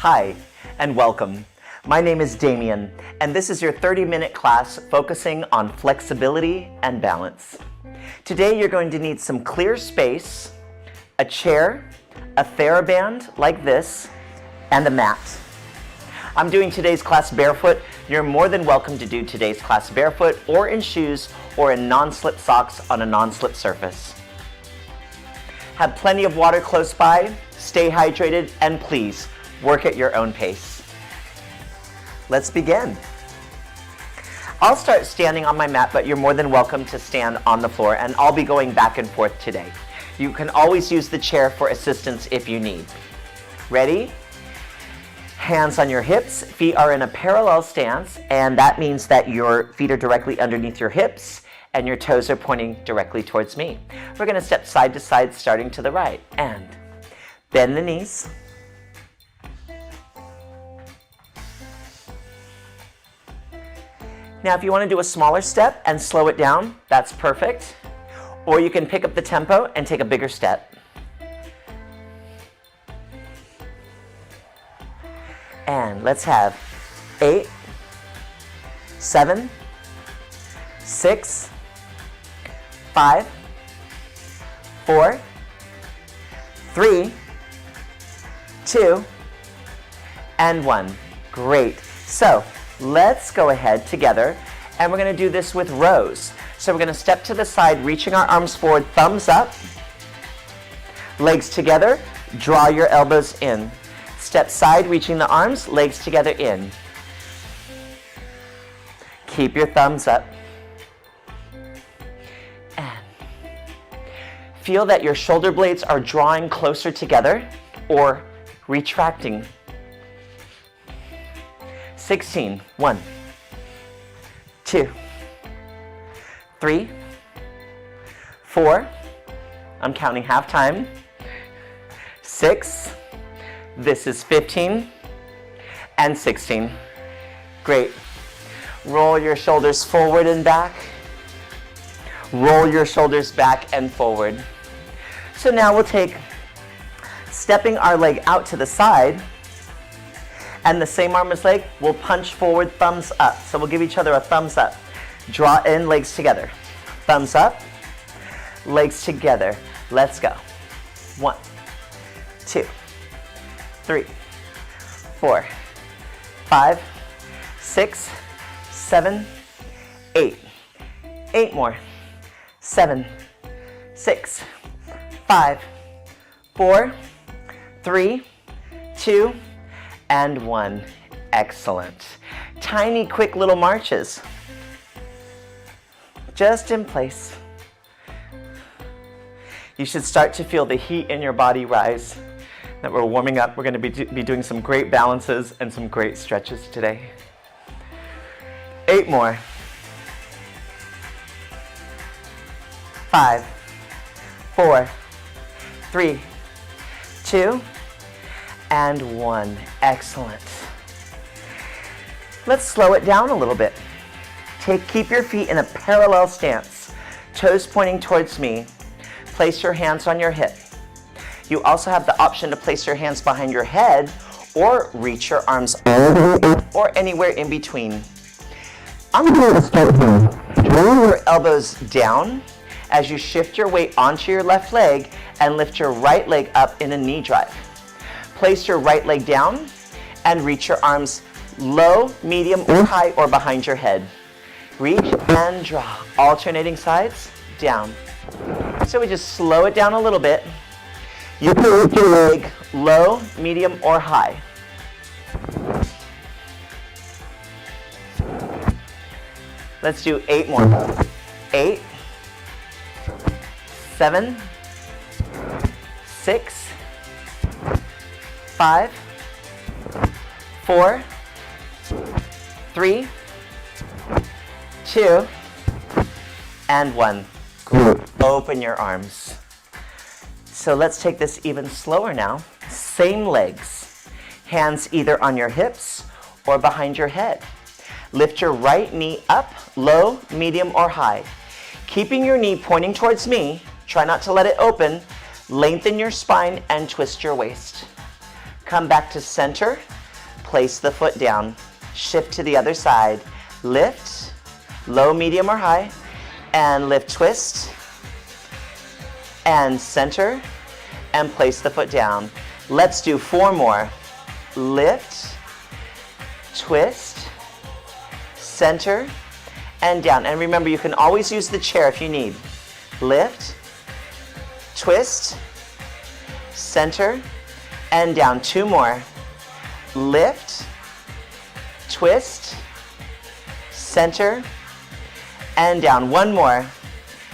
Hi, and welcome. My name is Damien, and this is your 30-minute class focusing on flexibility and balance. Today you're going to need some clear space, a chair, a TheraBand like this, and a mat. I'm doing today's class barefoot. You're more than welcome to do today's class barefoot or in shoes or in non-slip socks on a non-slip surface. Have plenty of water close by, stay hydrated, and please, work at your own pace. Let's begin. I'll start standing on my mat, but you're more than welcome to stand on the floor, and I'll be going back and forth today. You can always use the chair for assistance if you need. Ready? Hands on your hips, feet are in a parallel stance, and that means that your feet are directly underneath your hips and your toes are pointing directly towards me. We're going to step side to side starting to the right, and bend the knees. Now if you want to do a smaller step and slow it down, that's perfect. Or you can pick up the tempo and take a bigger step. And let's have 8, 7, 6, 5, 4, 3, 2, and 1. Great. So let's go ahead together, and we're going to do this with rows. So we're going to step to the side, reaching our arms forward, thumbs up, legs together, draw your elbows in. Step side, reaching the arms, legs together in. Keep your thumbs up. And feel that your shoulder blades are drawing closer together or retracting. 16, 1, 2, 3, 4, I'm counting half time, 6, this is 15, and 16. Great. Roll your shoulders forward and back. Roll your shoulders back and forward. So now we'll take stepping our leg out to the side, and the same arm as leg, we'll punch forward, thumbs up. So we'll give each other a thumbs up. Draw in, legs together. Thumbs up, legs together. Let's go. 1, 2, 3, 4, 5, 6, 7, 8. 8 more. 7, 6, 5, 4, 3, 2, and 1. Excellent. Tiny, quick little marches. Just in place. You should start to feel the heat in your body rise. That we're warming up. We're going to be doing some great balances and some great stretches today. 8 more. 5, 4, 3, 2, and 1. Excellent. Let's slow it down a little bit. Keep your feet in a parallel stance, toes pointing towards me. Place your hands on your hip. You also have the option to place your hands behind your head or reach your arms or anywhere in between. I'm going to start here. Draw your elbows down as you shift your weight onto your left leg and lift your right leg up in a knee drive. Place your right leg down and reach your arms low, medium, or high, or behind your head. Reach and draw. Alternating sides, down. So we just slow it down a little bit. You can lift your leg low, medium, or high. Let's do 8 more. 8, 7, 6, 5, 4, 3, 2, and 1. Good. Open your arms. So let's take this even slower now. Same legs. Hands either on your hips or behind your head. Lift your right knee up, low, medium, or high. Keeping your knee pointing towards me, try not to let it open. Lengthen your spine and twist your waist. come back to center, place the foot down, shift to the other side, lift, low, medium, or high, and lift, twist, and center, and place the foot down. Let's do 4 more. Lift, twist, center, and down. And remember, you can always use the chair if you need. Lift, twist, center, and down. 2 more. Lift, twist, center, and down. 1 more.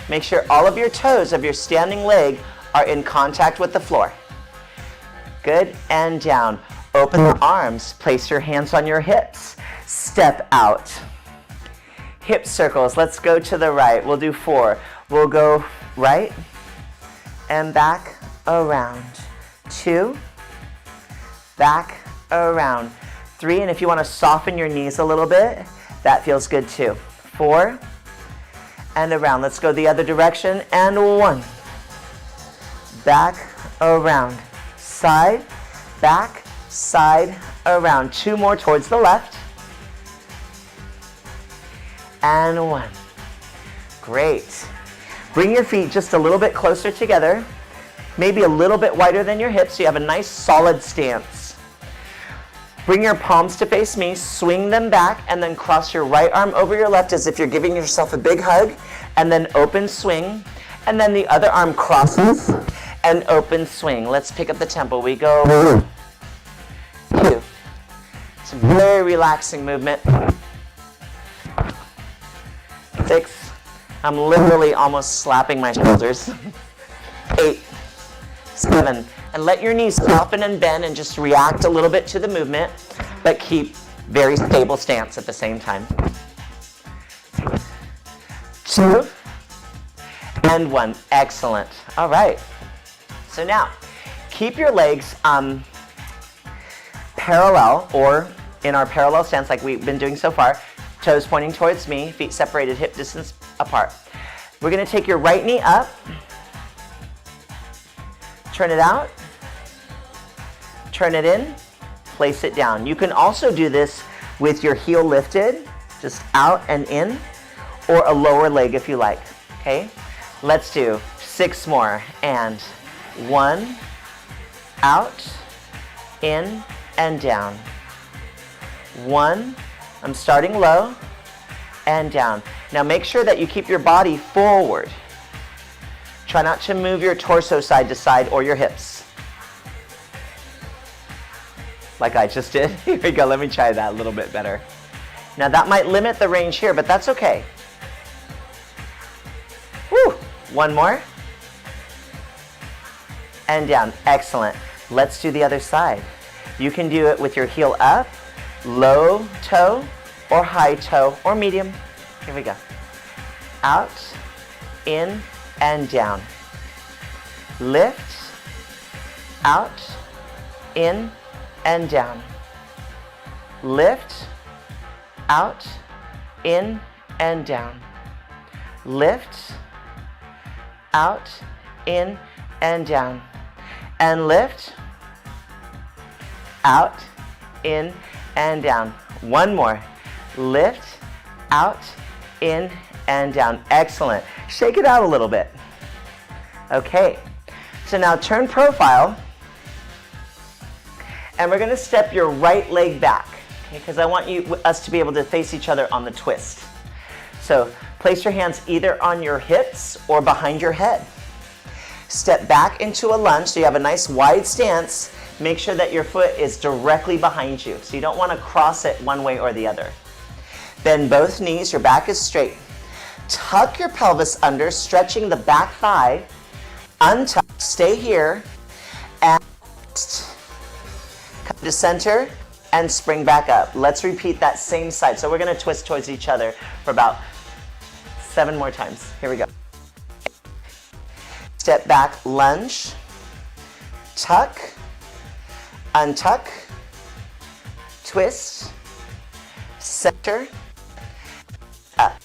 Make sure all of your toes of your standing leg are in contact with the floor. Good, and down. Open the arms, place your hands on your hips. Step out. Hip circles, let's go to the right. We'll do 4. We'll go right and back around. 2, back around. 3, and if you want to soften your knees a little bit, that feels good too. 4, and around. Let's go the other direction, and 1. Back, around. Side, back, side, around. 2 more towards the left. And 1. Great. Bring your feet just a little bit closer together, maybe a little bit wider than your hips so you have a nice solid stance. Bring your palms to face me, swing them back, and then cross your right arm over your left as if you're giving yourself a big hug, and then open swing, and then the other arm crosses, and open swing. Let's pick up the tempo. We go 2. It's a very relaxing movement. 6. I'm literally almost slapping my shoulders. 8, 7, and let your knees soften and bend and just react a little bit to the movement, but keep very stable stance at the same time. 2, and 1. Excellent. All right. So now, keep your legs parallel, or in our parallel stance like we've been doing so far. Toes pointing towards me, feet separated, hip distance apart. We're going to take your right knee up, turn it out, turn it in, place it down. You can also do this with your heel lifted, just out and in, or a lower leg if you like. Okay? Let's do 6 more. And 1, out, in, and down. 1, I'm starting low, and down. Now make sure that you keep your body forward. Try not to move your torso side to side or your hips. Like I just did. Here we go, let me try that a little bit better. Now that might limit the range here, but that's okay. Woo! 1 more. And down, excellent. Let's do the other side. You can do it with your heel up, low toe, or high toe, or medium. Here we go. Out, in, and down. Lift, out, in, and down. Lift, out, in, and down. Lift, out, in, and down. And lift, out, in, and down. 1 more. Lift, out, in, and down. Excellent. Shake it out a little bit. Okay. So now turn profile, and we're going to step your right leg back, okay? Because I want us to be able to face each other on the twist. So place your hands either on your hips or behind your head. Step back into a lunge so you have a nice wide stance. Make sure that your foot is directly behind you. So you don't want to cross it one way or the other. Bend both knees, your back is straight. Tuck your pelvis under, stretching the back thigh. Untuck, stay here. And come to center and spring back up. Let's repeat that same side. So we're going to twist towards each other for about 7 more times. Here we go. Step back, lunge, tuck, untuck, twist, center, up.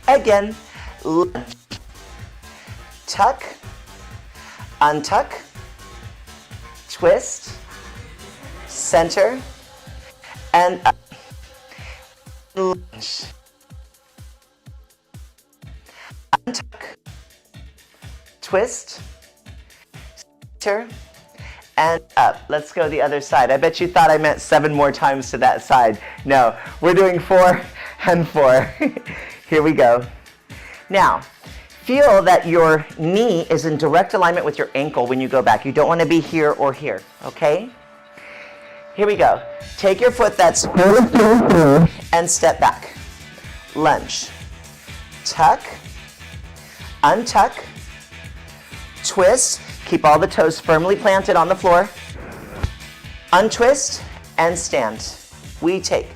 Again, lunge, tuck, untuck, twist, center, and up. Lunge. Untuck, twist, center, and up. Let's go the other side. I bet you thought I meant 7 more times to that side. No, we're doing 4 and 4. Here we go. Now, feel that your knee is in direct alignment with your ankle when you go back. You don't want to be here or here, okay? Here we go. Take your foot that's and step back. Lunge. Tuck. Untuck. Twist. Keep all the toes firmly planted on the floor. Untwist and stand. We take.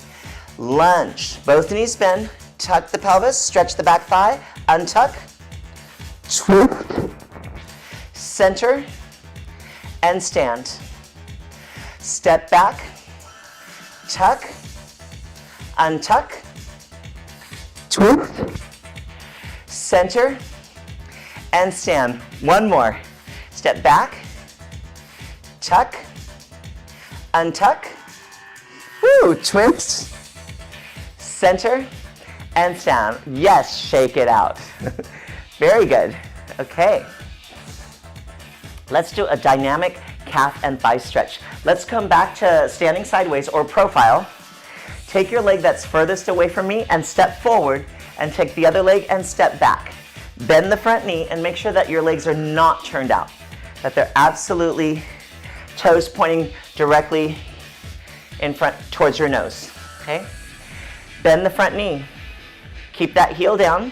Lunge. Both knees bend. Tuck the pelvis. Stretch the back thigh. Untuck. Twist. Center. And stand. Step back. Tuck. Untuck. Twist. Center. And stand. One more. Step back. Tuck. Untuck. Woo! Twist. Center. And stand. Yes, shake it out. Very good. Okay. Let's do a dynamic calf and thigh stretch. Let's come back to standing sideways or profile. Take your leg that's furthest away from me and step forward, and take the other leg and step back. Bend the front knee and make sure that your legs are not turned out, that they're absolutely toes pointing directly in front towards your nose, okay? Bend the front knee. Keep that heel down.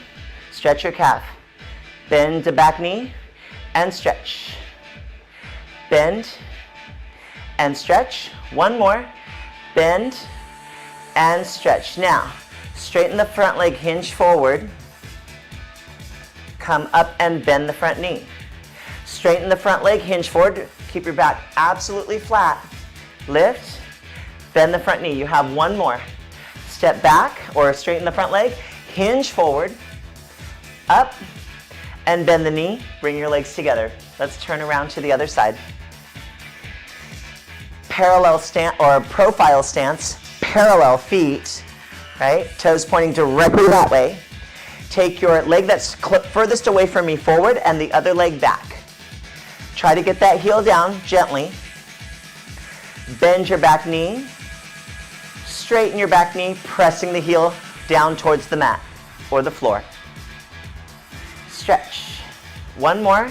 Stretch your calf. Bend the back knee and stretch. Bend and stretch. One more. Bend and stretch. Now, straighten the front leg, hinge forward. Come up and bend the front knee. Straighten the front leg, hinge forward. Keep your back absolutely flat. Lift, bend the front knee. You have one more. Step back or straighten the front leg, hinge forward, up, and bend the knee. Bring your legs together. Let's turn around to the other side. Parallel stance or profile stance, parallel feet, right? Toes pointing directly that way. Take your leg that's furthest away from me forward and the other leg back. Try to get that heel down gently. Bend your back knee. Straighten your back knee, pressing the heel down towards the mat or the floor. Stretch. One more.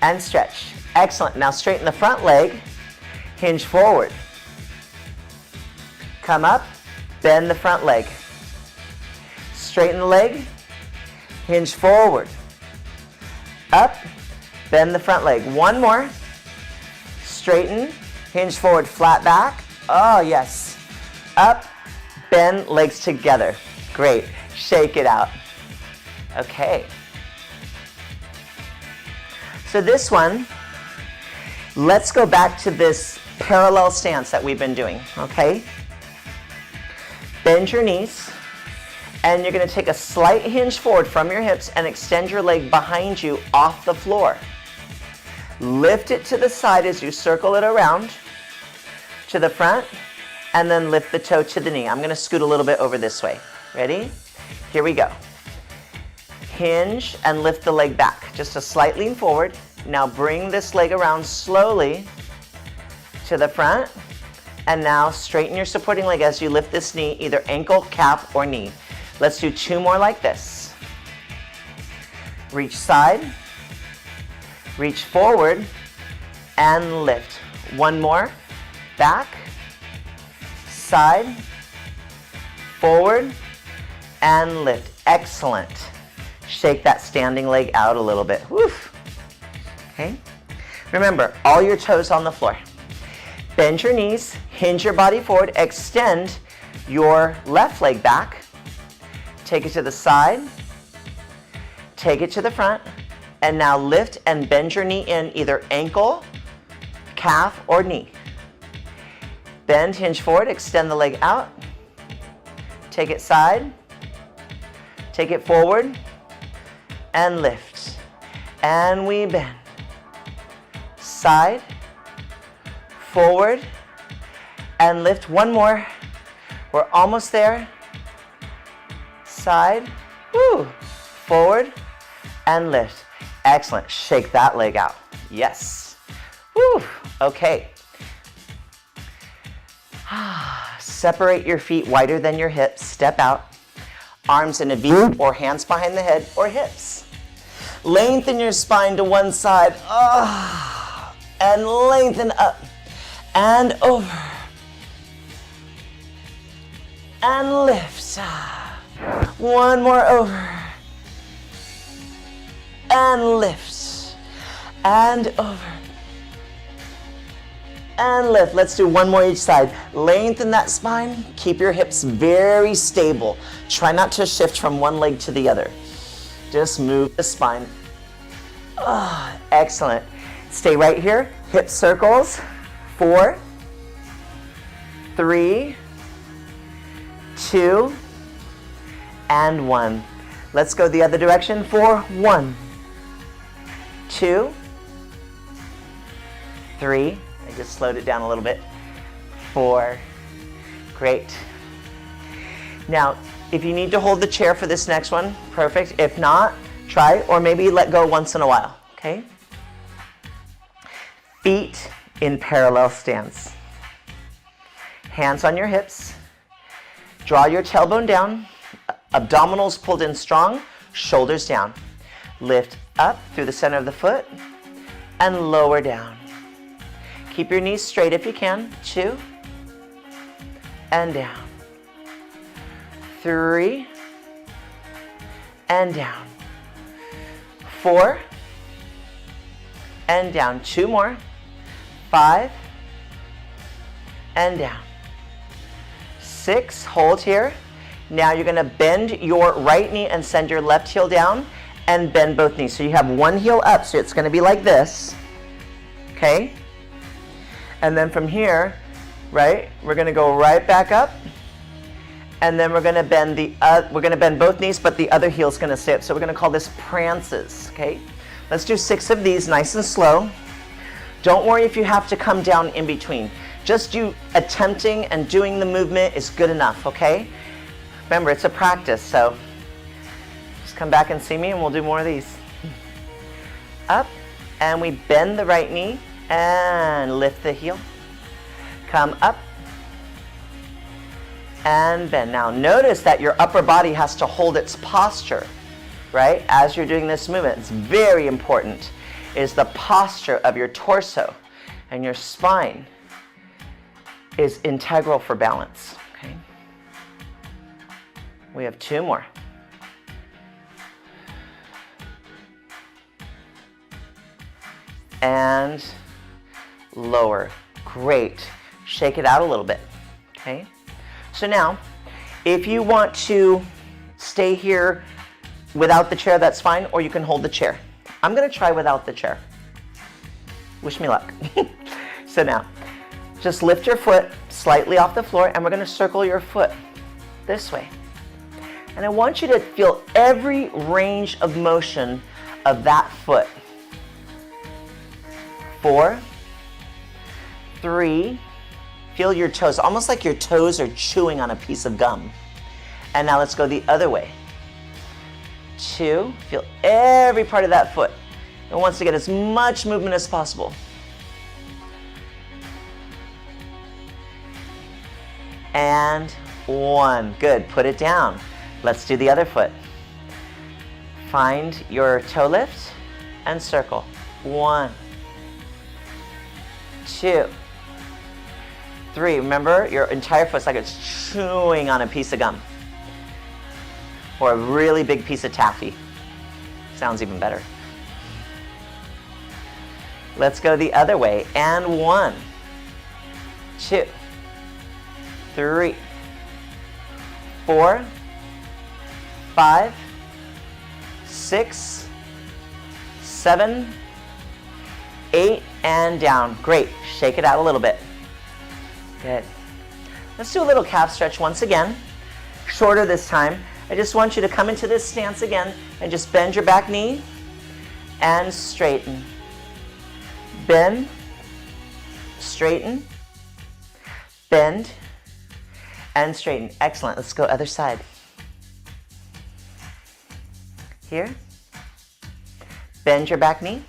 And stretch. Excellent. Now straighten the front leg. Hinge forward. Come up. Bend the front leg. Straighten the leg. Hinge forward. Up. Bend the front leg. One more. Straighten. Hinge forward. Flat back. Oh, yes. Up. Bend legs together. Great. Shake it out. Okay. So this one, let's go back to this parallel stance that we've been doing, okay? Bend your knees, and you're going to take a slight hinge forward from your hips and extend your leg behind you off the floor. Lift it to the side as you circle it around to the front, and then lift the toe to the knee. I'm going to scoot a little bit over this way. Ready? Here we go. Hinge and lift the leg back. Just a slight lean forward. Now bring this leg around slowly to the front. And now straighten your supporting leg as you lift this knee, either ankle, calf, or knee. Let's do 2 more like this. Reach side. Reach forward. And lift. 1 more. Back. Side. Forward. And lift. Excellent. Shake that standing leg out a little bit. Woof. Okay. Remember, all your toes on the floor. Bend your knees, hinge your body forward, extend your left leg back. Take it to the side. Take it to the front. And now lift and bend your knee in, either ankle, calf, or knee. Bend, hinge forward, extend the leg out. Take it side. Take it forward. And lift. And we bend. Side. forward, and lift. One more. We're almost there. Side, woo, forward, and lift. Excellent. Shake that leg out. Yes. Woo. Okay. Separate your feet wider than your hips. Step out. Arms in a V or hands behind the head or hips. Lengthen your spine to one side. And lengthen up and over. And lift. One more over. And lift. And over. And lift. Let's do one more each side. Lengthen that spine. Keep your hips very stable. Try not to shift from one leg to the other. Just move the spine. Excellent. Stay right here. Hip circles. 4, 3, 2, and 1. Let's go the other direction for 1, 2, 3. I just slowed it down a little bit. 4. Great. Now, if you need to hold the chair for this next one, perfect. If not, try, or maybe let go once in a while, okay? Feet in parallel stance. Hands on your hips. Draw your tailbone down. Abdominals pulled in strong. Shoulders down. Lift up through the center of the foot and lower down. Keep your knees straight if you can. 2 and down. 3 and down. 4 and down. 2 more. 5 and down. 6, hold here. Now you're gonna bend your right knee and send your left heel down and bend both knees. So you have one heel up, so it's gonna be like this, okay? And then from here, right, we're gonna go right back up, and then we're gonna bend both knees, but the other heel's gonna stay up. So we're gonna call this prances, okay? Let's do 6 of these, nice and slow. Don't worry if you have to come down in between. Just you attempting and doing the movement is good enough, okay? Remember, it's a practice, so just come back and see me and we'll do more of these. Up, and we bend the right knee and lift the heel. Come up and bend. Now notice that your upper body has to hold its posture, right? As you're doing this movement, it's very important, is the posture of your torso and your spine is integral for balance, okay? We have 2 more. And lower. Great. Shake it out a little bit, okay? So now, if you want to stay here without the chair, that's fine, or you can hold the chair. I'm gonna try without the chair. Wish me luck. So now, just lift your foot slightly off the floor, and we're gonna circle your foot this way. And I want you to feel every range of motion of that foot. 4, 3, feel your toes, almost like your toes are chewing on a piece of gum. And now let's go the other way. 2, feel every part of that foot. It wants to get as much movement as possible. And 1, good, put it down. Let's do the other foot. Find your toe lift and circle. 1, 2, 3. Remember, your entire foot's like it's chewing on a piece of gum or a really big piece of taffy. Sounds even better. Let's go the other way. And 1, 2, 3, 4, 5, 6, 7, 8, and down. Great. Shake it out a little bit. Good. Let's do a little calf stretch once again. Shorter this time. I just want you to come into this stance again and just bend your back knee and straighten. Bend, straighten, bend, and straighten. Excellent. Let's go other side. Here, bend your back knee,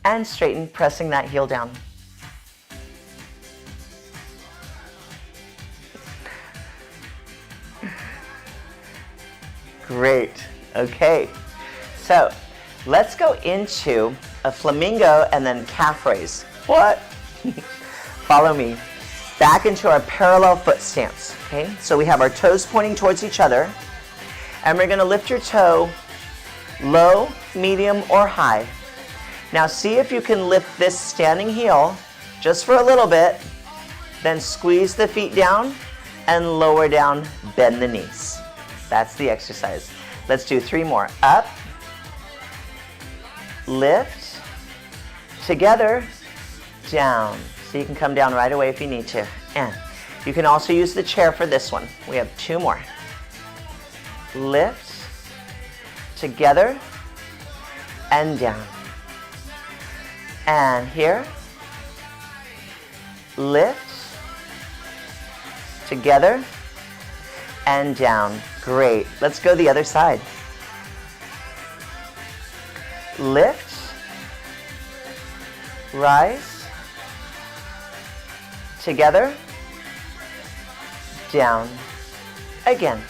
and straighten, pressing that heel down. Great. Okay, so let's go into a flamingo and then calf raise. What? Follow me. Back into our parallel foot stance. Okay, so we have our toes pointing towards each other, and we're going to lift your toe low, medium, or high. Now see if you can lift this standing heel just for a little bit, then squeeze the feet down and lower down, bend the knees. That's the exercise. Let's do 3 more. Up, lift, together, down. So you can come down right away if you need to. And you can also use the chair for this one. We have 2 more. Lift, together, and down. And here, lift, together, and down. Great. Let's go the other side. Lift, rise, together, down. Again.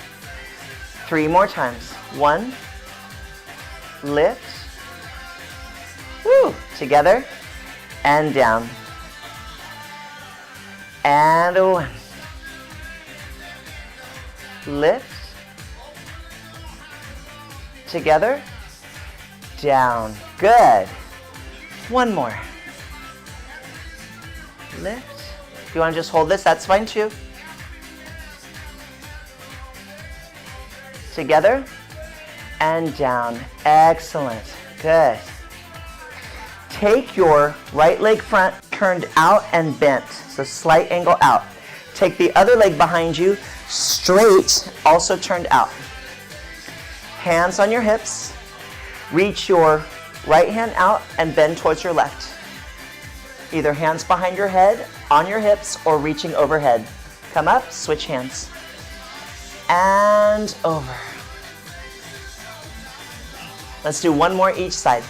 3 more times. 1, lift, woo, together, and down. And 1. Lift, together, down. Good. 1 more. Lift. If you want to just hold this, that's fine too. Together and down. Excellent. Good. Take your right leg front turned out and bent, so slight angle out. Take the other leg behind you, straight, also turned out. Hands on your hips. Reach your right hand out and bend towards your left. Either hands behind your head, on your hips, or reaching overhead. Come up, switch hands. And over. Let's do 1 more each side.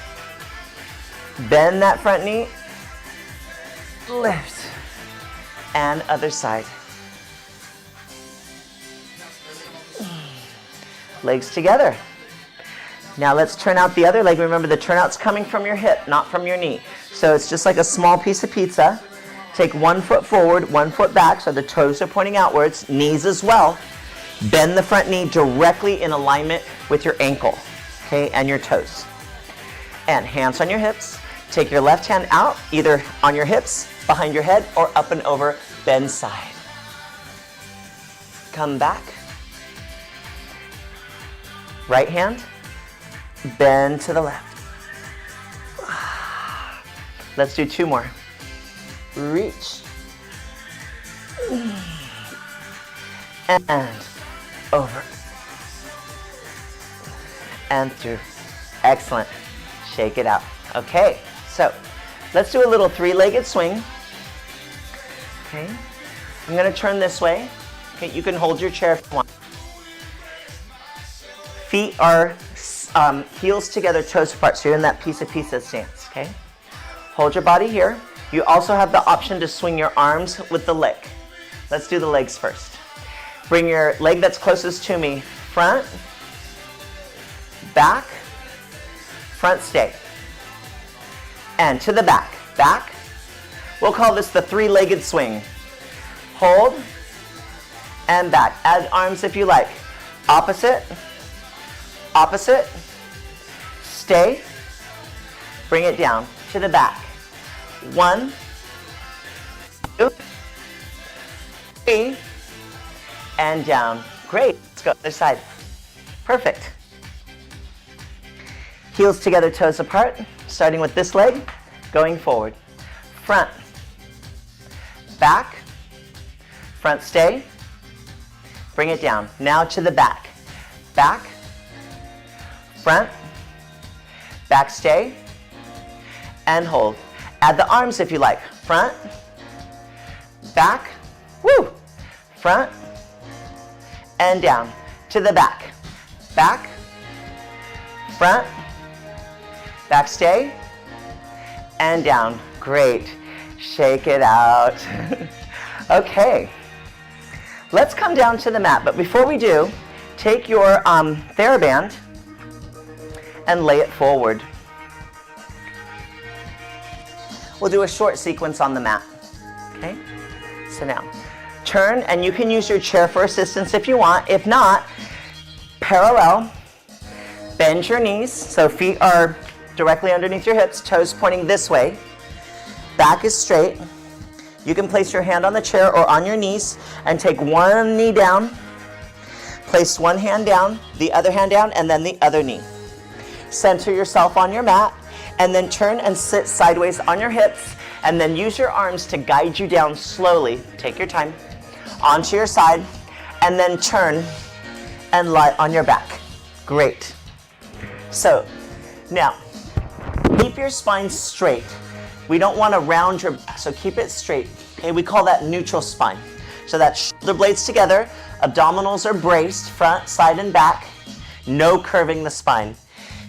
Bend that front knee. Lift. And other side. Legs together. Now let's turn out the other leg. Remember, the turnout's coming from your hip, not from your knee. So it's just like a small piece of pizza. Take 1 foot forward, 1 foot back, so the toes are pointing outwards, knees as well. Bend the front knee directly in alignment with your ankle, okay, and your toes. And hands on your hips. Take your left hand out, either on your hips, behind your head, or up and over, bend side. Come back. Right hand, bend to the left. Let's do 2 more. Reach. And over. And through. Excellent. Shake it out. Okay, so let's do a little 3-legged swing. Okay, I'm going to turn this way. Okay, you can hold your chair if you want. Feet are heels together, toes apart, so you're in that piece of pizza stance, okay? Hold your body here. You also have the option to swing your arms with the leg. Let's do the legs first. Bring your leg that's closest to me, front, back, front stay, and to the back, back. We'll call this the 3-legged swing. Hold, and back. Add arms if you like. Opposite, opposite, stay, bring it down to the back. 1, 2, 3, and down. Great. Let's go other side. Perfect. Heels together, toes apart. Starting with this leg, going forward. Front, back, front stay, bring it down. Now to the back. Back, front, back stay, and hold. Add the arms if you like. front, back, woo, front, and down to the back. Back, front, back stay, and down. Great. Shake it out. Okay. Let's come down to the mat, but before we do, take your TheraBand and lay it forward. We'll do a short sequence on the mat. Okay? So now, turn, and you can use your chair for assistance if you want. If not, parallel, bend your knees, so feet are directly underneath your hips, toes pointing this way. Back is straight. You can place your hand on the chair or on your knees and take one knee down. Place one hand down, the other hand down, and then the other knee. Center yourself on your mat, and then turn and sit sideways on your hips, and then use your arms to guide you down slowly. Take your time. Onto your side, and then turn and lie on your back. Great. So, now, keep your spine straight. We don't want to round your back, so keep it straight. Okay, we call that neutral spine. So that's shoulder blades together, abdominals are braced, front, side, and back. No curving the spine.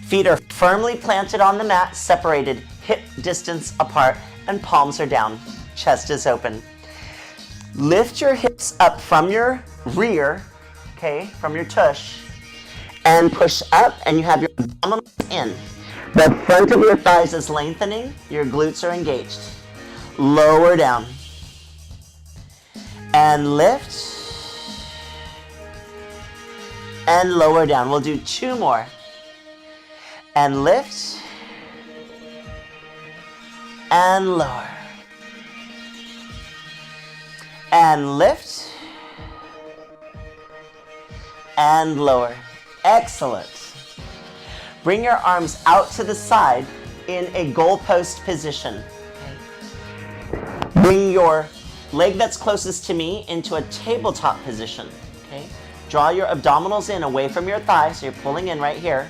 Feet are firmly planted on the mat, separated hip distance apart, and palms are down. Chest is open. Lift your hips up from your rear, okay, from your tush, and push up, and you have your abdominals in. The front of your thighs is lengthening, your glutes are engaged. Lower down. And lift. And lower down. We'll do two more. And lift. And lower. And lift. And lower. Excellent. Bring your arms out to the side in a goalpost position. Bring your leg that's closest to me into a tabletop position. Okay? Draw your abdominals in away from your thighs, so you're pulling in right here.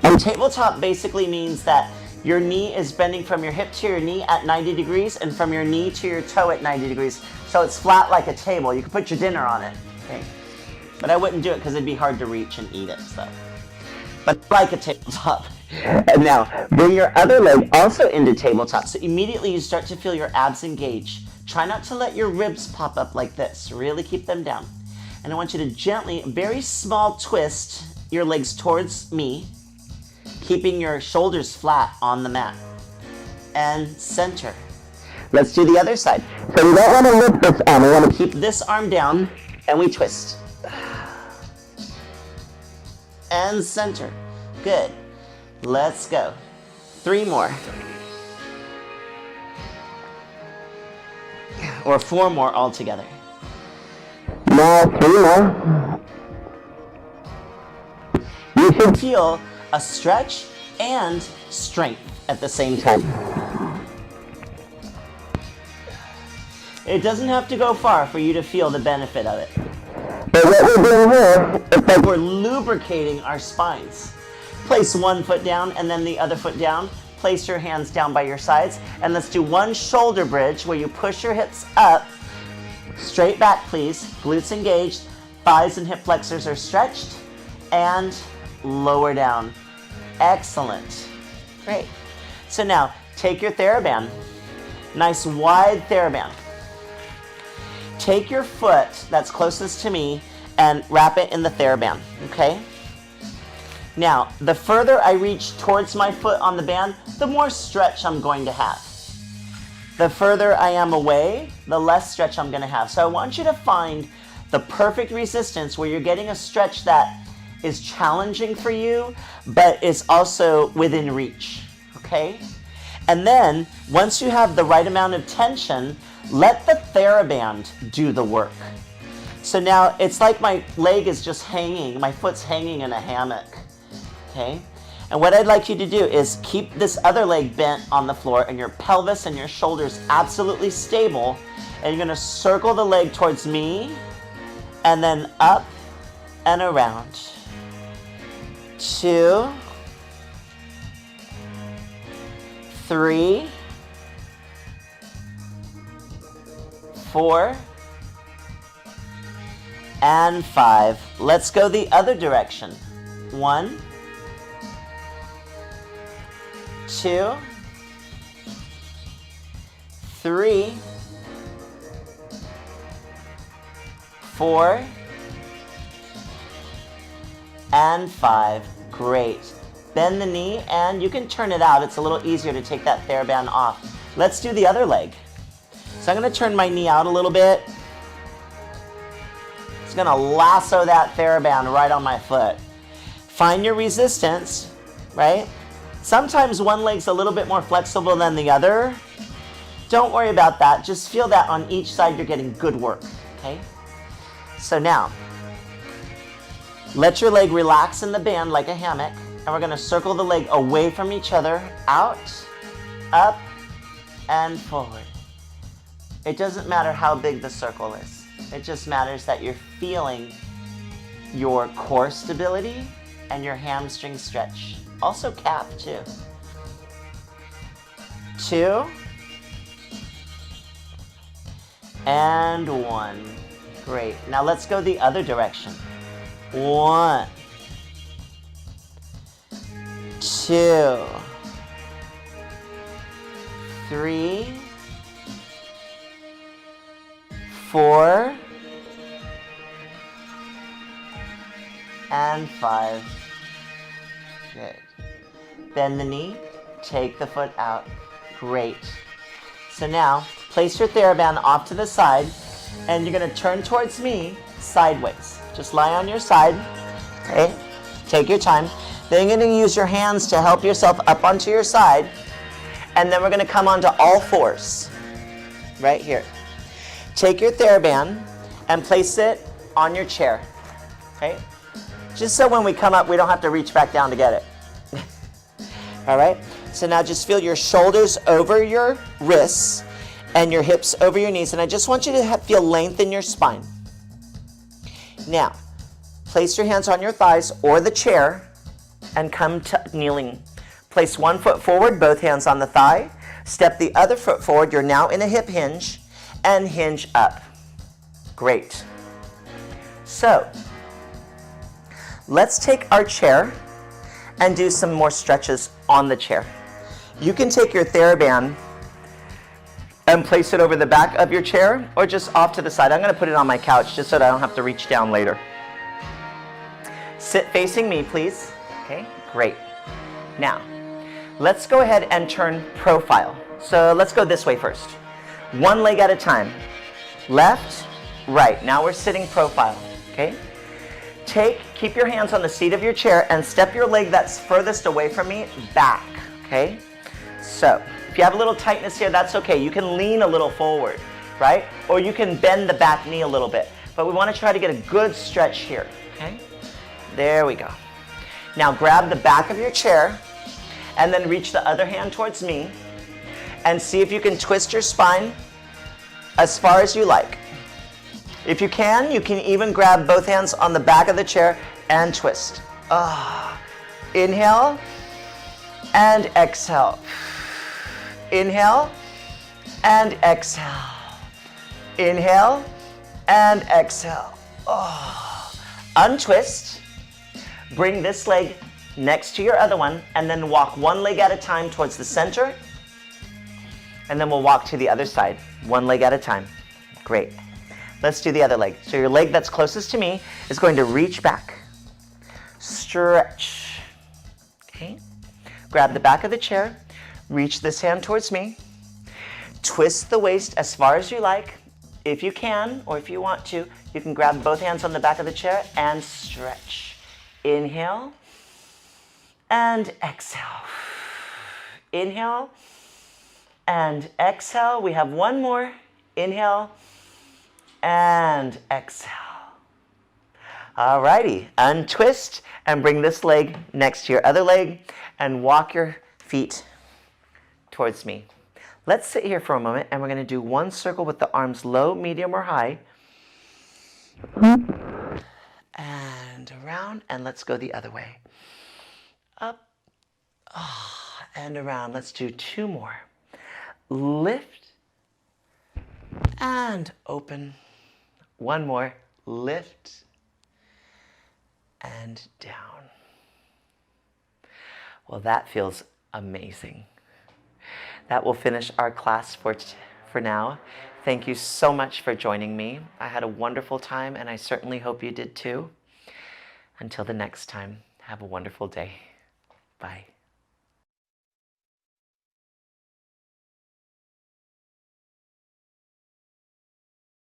And tabletop basically means that your knee is bending from your hip to your knee at 90 degrees and from your knee to your toe at 90 degrees. So it's flat like a table. You can put your dinner on it. Okay? But I wouldn't do it because it'd be hard to reach and eat it. So. But like a tabletop. And now, bring your other leg also into tabletop. So immediately you start to feel your abs engage. Try not to let your ribs pop up like this. Really keep them down. And I want you to gently, very small twist your legs towards me, keeping your shoulders flat on the mat. And center. Let's do the other side. So we don't want to lift this arm. We want to keep this arm down, and we twist. And center. Good. Let's go. 3 more. Or 4 more altogether. Now 3 more. You should feel a stretch and strength at the same time. It doesn't have to go far for you to feel the benefit of it. But what we're doing here, it's like we're lubricating our spines. Place one foot down and then the other foot down. Place your hands down by your sides. And let's do one shoulder bridge where you push your hips up. Straight back, please. Glutes engaged. Thighs and hip flexors are stretched. And lower down. Excellent. Great. So now, take your TheraBand. Nice wide TheraBand. Take your foot that's closest to me and wrap it in the TheraBand, okay? Now, the further I reach towards my foot on the band, the more stretch I'm going to have. The further I am away, the less stretch I'm going to have. So I want you to find the perfect resistance where you're getting a stretch that is challenging for you, but is also within reach, okay? And then, once you have the right amount of tension, let the TheraBand do the work. So now it's like my leg is just hanging, my foot's hanging in a hammock, okay? And what I'd like you to do is keep this other leg bent on the floor and your pelvis and your shoulders absolutely stable. And you're gonna circle the leg towards me and then up and around. 2, 3, 4, and 5. Let's go the other direction. 1, 2, 3, 4, and 5. Great. Bend the knee, and you can turn it out. It's a little easier to take that TheraBand off. Let's do the other leg. So I'm going to turn my knee out a little bit. It's going to lasso that TheraBand right on my foot. Find your resistance, right? Sometimes one leg's a little bit more flexible than the other. Don't worry about that. Just feel that on each side you're getting good work, okay? So now, let your leg relax in the band like a hammock, and we're going to circle the leg away from each other, out, up, and forward. It doesn't matter how big the circle is. It just matters that you're feeling your core stability and your hamstring stretch. Also calf too. 2, and 1. Great. Now let's go the other direction. 1, 2, 3, 4, and 5. Good. Bend the knee, take the foot out. Great. So now, place your TheraBand off to the side, and you're going to turn towards me sideways. Just lie on your side, okay? Take your time. Then you're going to use your hands to help yourself up onto your side, and then we're going to come onto all fours, right here. Take your TheraBand and place it on your chair, okay? Just so when we come up, we don't have to reach back down to get it. All right? So now just feel your shoulders over your wrists and your hips over your knees, and I just want you to feel length in your spine. Now, place your hands on your thighs or the chair and come to kneeling. Place one foot forward, both hands on the thigh. Step the other foot forward. You're now in a hip hinge, and hinge up. Great. So, let's take our chair and do some more stretches on the chair. You can take your TheraBand and place it over the back of your chair or just off to the side. I'm going to put it on my couch just so that I don't have to reach down later. Sit facing me, please. Okay, great. Now, let's go ahead and turn profile. So let's go this way first. One leg at a time. Left, right. Now we're sitting profile, okay? Keep your hands on the seat of your chair and step your leg that's furthest away from me back, okay? So, if you have a little tightness here, that's okay. You can lean a little forward, right? Or you can bend the back knee a little bit. But we want to try to get a good stretch here, okay? There we go. Now grab the back of your chair and then reach the other hand towards me and see if you can twist your spine as far as you like. If you can even grab both hands on the back of the chair and twist. Inhale and exhale. Inhale and exhale. Inhale and exhale. Untwist. Bring this leg next to your other one and then walk one leg at a time towards the center. And then we'll walk to the other side, one leg at a time. Great. Let's do the other leg. So your leg that's closest to me is going to reach back. Stretch. Okay. Grab the back of the chair. Reach this hand towards me. Twist the waist as far as you like. If you can, or if you want to, you can grab both hands on the back of the chair and stretch. Inhale and exhale. Inhale and exhale. We have one more. Inhale and exhale. Alrighty, untwist and bring this leg next to your other leg and walk your feet towards me. Let's sit here for a moment and we're going to do one circle with the arms low, medium, or high. And around, and let's go the other way. Up, and around. Let's do two more. Lift, and open. One more, lift and down. Well, that feels amazing. That will finish our class for now. Thank you so much for joining me. I had a wonderful time, and I certainly hope you did too. Until the next time, have a wonderful day. Bye.